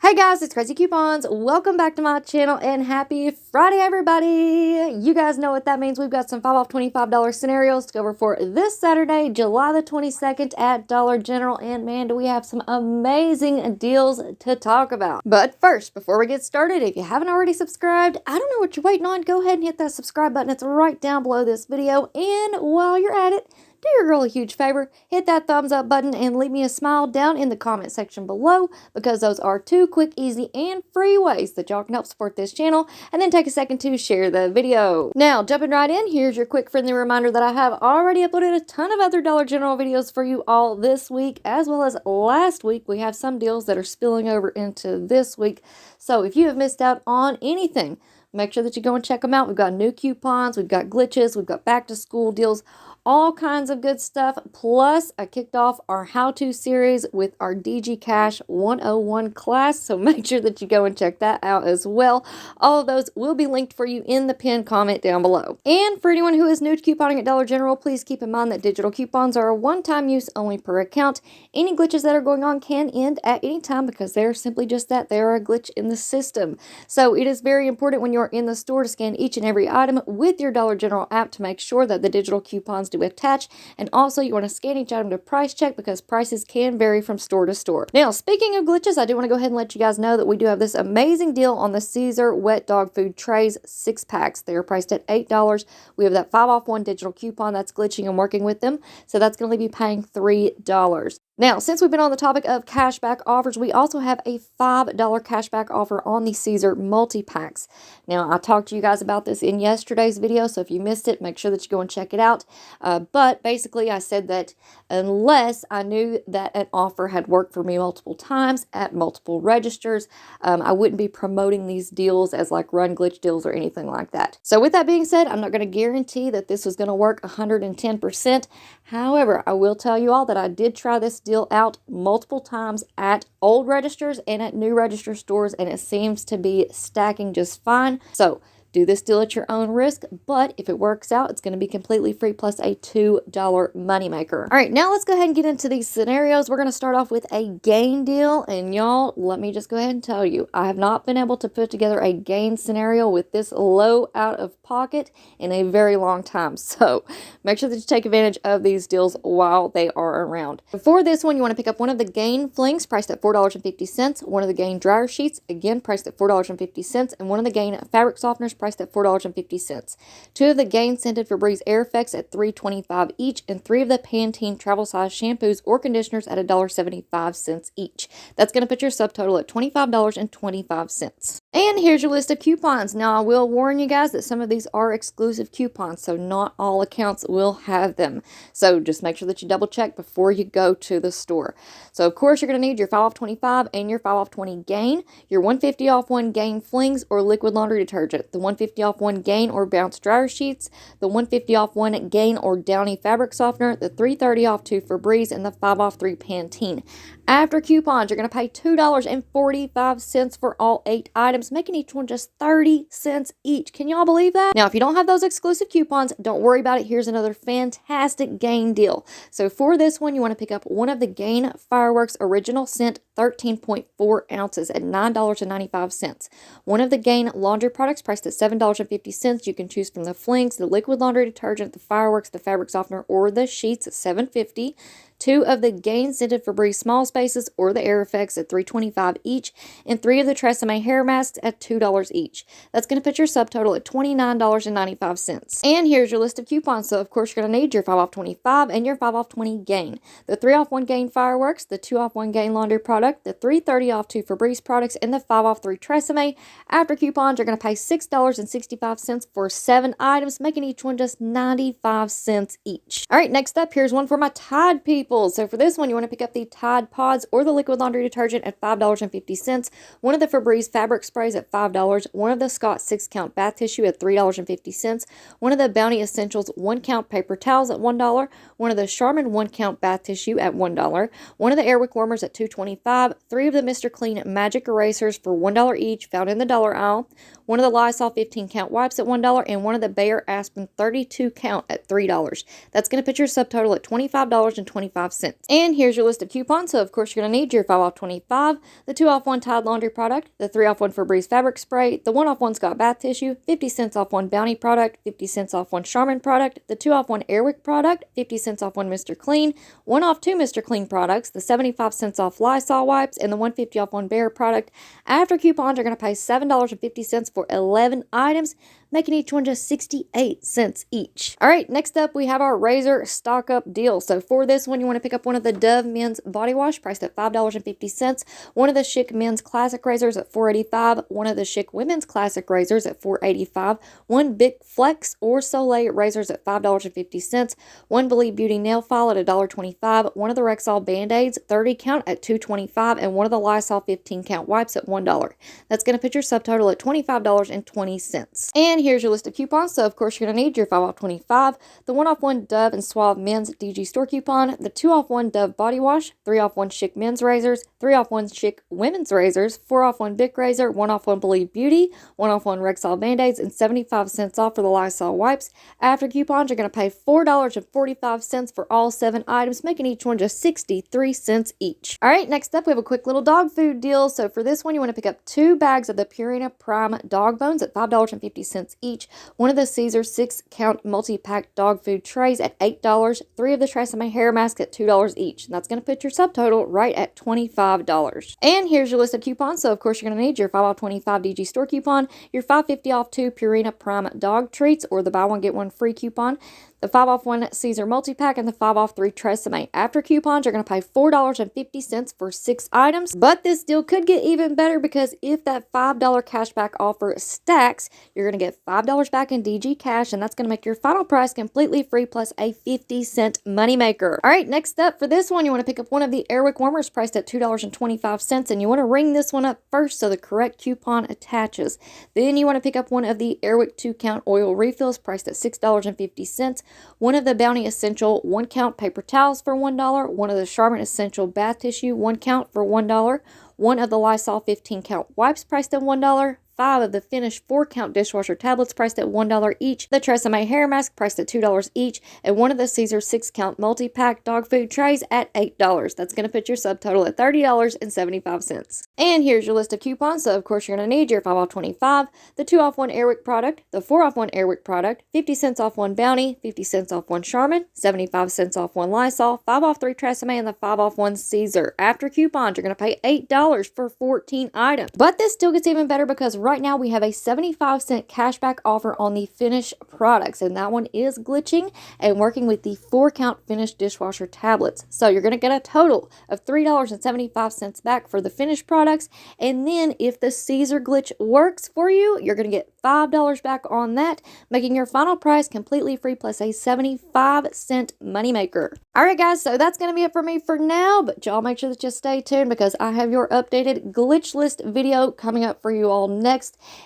Hey guys, it's Crazy Coupons. Welcome back to my channel and happy Friday, everybody. You guys know what that means. We've got some 5 off $25 scenarios to go over for this Saturday, July the 22nd at Dollar General. And man, do we have some amazing deals to talk about. But first, before we get started, if you haven't already subscribed, I don't know what you're waiting on. Go ahead and hit that subscribe button. It's right down below this video. And while you're at it, do your girl a huge favor, hit that thumbs up button and leave me a smile down in the comment section below, because those are 2 quick, easy, and free ways that y'all can help support this channel. And then take a second to share the video. Now, jumping right in, here's your quick friendly reminder that I have already uploaded a ton of other Dollar General videos for you all this week, as well as last week. We have some deals that are spilling over into this week. So if you have missed out on anything, make sure that you go and check them out. We've got new coupons, we've got glitches, we've got back to school deals, all kinds of good stuff. Plus, I kicked off our how-to series with our DG Cash 101 class, so make sure that you go and check that out as well. All of those will be linked for you in the pinned comment down below. And for anyone who is new to couponing at Dollar General, please keep in mind that digital coupons are a one-time use only per account. Any glitches that are going on can end at any time because they're simply just that. They are a glitch in the system. So it is very important when you're in the store to scan each and every item with your Dollar General app to make sure that the digital coupons do attach. And also you want to scan each item to price check because prices can vary from store to store. Now, speaking of glitches, I do want to go ahead and let you guys know that we do have this amazing deal on the CEASAR wet dog food trays 6-packs. They are priced at $8. We have that 5 off 1 digital coupon that's glitching and working with them. So that's going to leave you paying $3. Now, since we've been on the topic of cashback offers, we also have a $5 cashback offer on the CEASAR multi-packs. Now, I talked to you guys about this in yesterday's video, so if you missed it, make sure that you go and check it out. But basically, I said that unless I knew that an offer had worked for me multiple times at multiple registers, I wouldn't be promoting these deals as like run glitch deals or anything like that. So with that being said, I'm not going to guarantee that this was going to work 110%. However, I will tell you all that I did try this deal out multiple times at old registers and at new register stores, and it seems to be stacking just fine. So do this deal at your own risk, but if it works out, it's going to be completely free plus a $2 moneymaker. All right, now let's go ahead and get into these scenarios. We're going to start off with a gain deal, and y'all, let me just go ahead and tell you, I have not been able to put together a gain scenario with this low out of pocket in a very long time. So make sure that you take advantage of these deals while they are around. For this one, you want to pick up one of the gain flings priced at $4.50, one of the gain dryer sheets, again priced at $4.50, and one of the gain fabric softeners priced at $4.50. 2 of the gain scented Febreze air effects at $3.25 each, and 3 of the Pantene travel size shampoos or conditioners at $1.75 each. That's going to put your subtotal at $25.25. And here's your list of coupons. Now, I will warn you guys that some of these are exclusive coupons, so not all accounts will have them. So just make sure that you double check before you go to the store. So of course, you're going to need your 5 off 25 and your 5 off 20 gain, your 150 off 1 gain flings or liquid laundry detergent, the 150 off 1 gain or bounce dryer sheets, the 150 off 1 gain or downy fabric softener, the 330 off 2 Febreze, and the 5 off 3 Pantene. After coupons, you're going to pay $2.45 for all 8 items, making each one just 30 cents each. Can y'all believe that? Now, if you don't have those exclusive coupons, don't worry about it. Here's another fantastic gain deal. So for this one, you want to pick up one of the Gain Fireworks Original Scent 13.4 ounces at $9.95. One of the Gain laundry products priced at $7.50. You can choose from the flings, the liquid laundry detergent, the fireworks, the fabric softener, or the sheets at $7.50. 2 of the Gain scented Febreze small spaces or the air effects at $3.25 each, and 3 of the Tresemme hair masks at $2 each. That's going to put your subtotal at $29.95. And here's your list of coupons. So of course, you're going to need your 5 off 25 and your 5 off 20 gain, the 3 off 1 gain fireworks, the 2 off 1 gain laundry product, the 330 off 2 Febreze products, and the 5 off 3 Tresemme. After coupons, you're going to pay $6.65 for 7 items, making each one just 95 cents each. All right, next up, here's one for my Tide people. So for this one, you want to pick up the Tide Pods or the liquid laundry detergent at $5.50, one of the Febreze fabric sprays at $5, one of the Scott 6-count bath tissue at $3.50, one of the Bounty Essentials 1-count paper towels at $1, one of the Charmin 1-count bath tissue at $1, one of the Airwick warmers at $2.25, 3 of the Mr. Clean magic erasers for $1 each found in the dollar aisle, one of the Lysol 15-count wipes at $1, and one of the Bayer Aspen 32-count at $3. That's going to put your subtotal at $25.25. 75 cents. And here's your list of coupons. So of course you're going to need your 5 off 25, the 2 off 1 Tide laundry product, the 3 off 1 Febreze fabric spray, the 1 off 1 Scott bath tissue, 50 cents off 1 Bounty product, 50 cents off 1 Charmin product, the 2 off 1 Airwick product, 50 cents off 1 Mr. Clean, 1 off 2 Mr. Clean products, the 75 cents off Lysol wipes, and the 150 off 1 Bear product. After coupons, you're going to pay $7.50 for 11 items, making each one just 68 cents each. All right, next up we have our razor stock up deal. So for this one, you want to pick up one of the Dove men's body wash priced at $5.50, one of the Schick men's classic razors at $4.85, one of the Schick women's classic razors at $4.85, one Big Flex or Soleli razors at $5.50, one Believe Beauty nail file at $1.25, one of the Rexall Bandaids 30 count at $2.25, and one of the Lysol 15 count wipes at $1. That's going to put your subtotal at $25.20. And here's your list of coupons. So of course you're going to need your 5 off 25, the 1 off 1 Dove and Suave men's DG store coupon, the 2 off 1 Dove body wash, 3 off 1 Schick men's razors, 3 off 1 Schick women's razors, 4 off 1 Bic razor, 1 off 1 Believe Beauty, 1 off 1 Rexall Band-Aids, and 75 cents off for the Lysol wipes. After coupons, you're going to pay $4.45 for all 7 items, making each one just 63 cents each. All right, next up we have a quick little dog food deal. So for this one, you want to pick up 2 bags of the Purina Prime dog bones at $5.50 each, one of the CEASAR 6 count multi-pack dog food trays at $8, 3 of the Tresemme hair masks at $2 each. And that's going to put your subtotal right at $25. And here's your list of coupons. So of course you're going to need your 5 off 25 DG store coupon, your $5.50 off 2 Purina Prime dog treats or the buy one get one free coupon, the 5 off 1 CEASAR multi-pack, and the 5 off 3 Tresemme. After coupons, you're going to pay $4.50 for 6 items. But this deal could get even better because if that $5 cashback offer stacks, you're going to get $5 back in DG cash, and that's going to make your final price completely free plus a 50-cent moneymaker. All right, next up for this one, you want to pick up one of the Airwick warmers priced at $2.25, and you want to ring this one up first so the correct coupon attaches. Then you want to pick up one of the Airwick 2-count oil refills priced at $6.50, one of the Bounty Essential 1-count paper towels for $1, one of the Charmin Essential bath tissue 1 count for $1, one of the Lysol 15-count wipes priced at $1, 5 of the Finish 4-count dishwasher tablets priced at $1 each, the Tresemme hair mask priced at $2 each, and one of the CEASAR 6-count multi-pack dog food trays at $8. That's going to put your subtotal at $30.75. And here's your list of coupons. So of course you're going to need your 5 off 25, the 2 off 1 Airwick product, the 4 off 1 Airwick product, 50 cents off 1 Bounty, 50 cents off 1 Charmin, 75 cents off 1 Lysol, 5 off 3 Tresemme, and the 5 off 1 CEASAR. After coupons, you're going to pay $8 for 14 items. But this still gets even better because right now we have a 75-cent cashback offer on the Finish products, and that one is glitching and working with the 4-count Finish dishwasher tablets. So you're going to get a total of $3.75 back for the Finish products, and then if the CEASAR glitch works for you, you're going to get $5 back on that, making your final price completely free plus a 75-cent moneymaker. All right, guys, so that's going to be it for me for now, but y'all make sure that you stay tuned because I have your updated glitch list video coming up for you all next.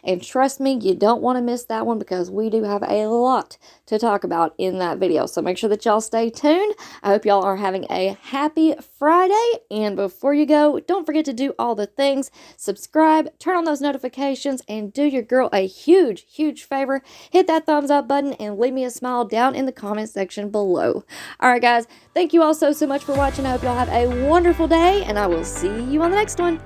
And trust me, you don't want to miss that one because we do have a lot to talk about in that video. So make sure that y'all stay tuned. I hope y'all are having a happy Friday. And before you go, don't forget to do all the things. Subscribe, turn on those notifications, and do your girl a huge, huge favor. Hit that thumbs up button and leave me a smile down in the comment section below. All right, guys, thank you all so much for watching. I hope y'all have a wonderful day, and I will see you on the next one.